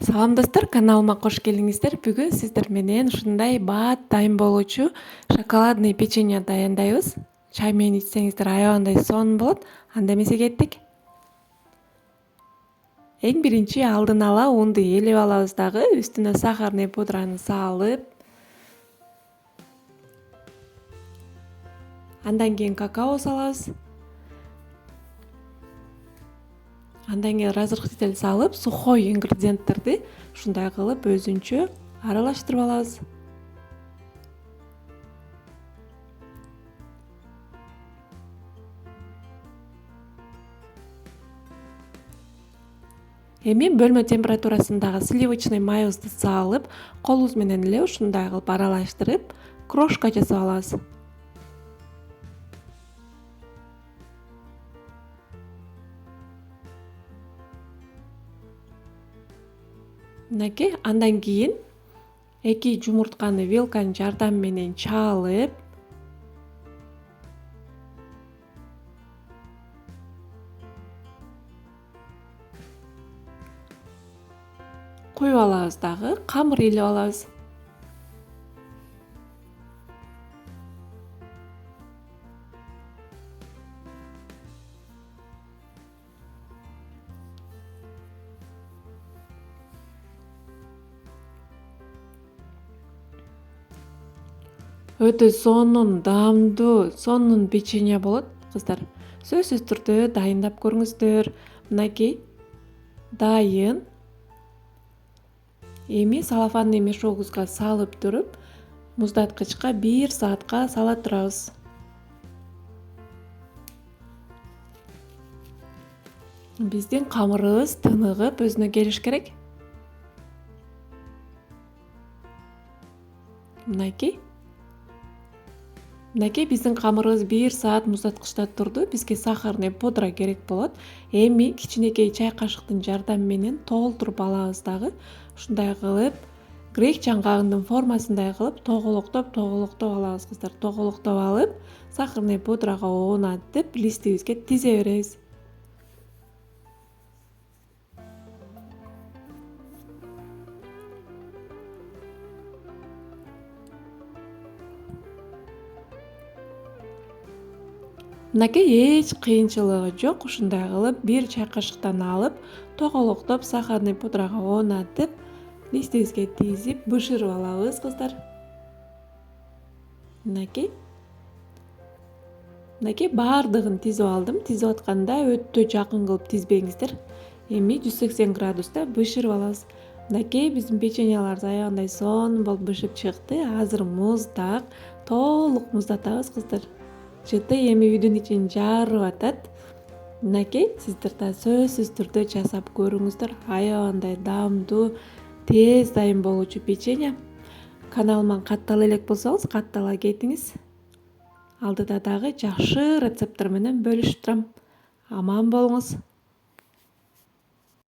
Салам достор, каналыма кош келиңиздер. Бүгүн сиздер менен ушундай бат дайым болуучу шоколадный печенье даярдайбыз. Чай менен ичсеңиздер аябагандай сонун болот. Анда эмесе кеттик. Эң биринчи алдын ала унду элеп алабыз дагы, үстүнө сахарный пудраны салып, андан кийин какао салабыз. Андан кийин разрыхтитель салып, сухой ингредиенттерди ушундай кылып өзүнчө аралаштырып алабыз. Эми бөлмө температурасындагы сливочный майыбызды салып, колубуз менен эле ушундай кылып аралаштырып, крошка жасап алабыз. Мынакей, андан кийин 2 жумуртканы вилканын жардамы менен чаалып, куюп алабыз дагы, камыр илеп алабыз. Өтө сонун, даамдуу, сонун печенье болот, кыздар. Сөзсүз түрдө дайындап көрүңүздөр. Мынакей дайын. Эми салафанный мешогубузга салып туруп, муздаткычка 1 саатка сала турабыз. Биздин камырыбыз тыныгып, өзүнө келиш керек. Мынакей биздин камырыбыз 1 саат муздаткычта турду. Бизге сахарный пудра керек болот. Эми кичинекей чай кашыктын жардамы менен толтуруп алабыз дагы. Ушундай кылып, грек жаңгагынын формасындай кылып тоголоктоп алабыз, кыздар. Тоголоктоп алып, сахарный пудрага оонатып, листибизге тизе беребиз. Мынакей эч кыйынчылыгы жок. Ушундай кылып 1 чай кашыктан алып, тоголоктоп сахарный пудрага оонатып, листибизге тизип бышырып алабыз, кыздар. Мынакей баардыгын тизип алдым. Тизип атканда өтө жакын кылып тизбеңиздер. Эми 180 градуста бышырып алабыз. Мынакей биздин печеньяларыбыз аябагандай сонун болуп бышып чыкты. Азыр муздак, толук муздатабыз, кыздар. Жыты эми үйдүн ичин жарып атат. Мынакей сиздер да сөзсүз түрдө жасап көрүңүздөр. Аябагандай даамдуу, тез дайын болуучу печенье. Каналыма каттала элек болсоңуз, каттала кетиңиз. Алдыда дагы жакшы рецепттер менен бөлүшүп турам. Аман болуңуз.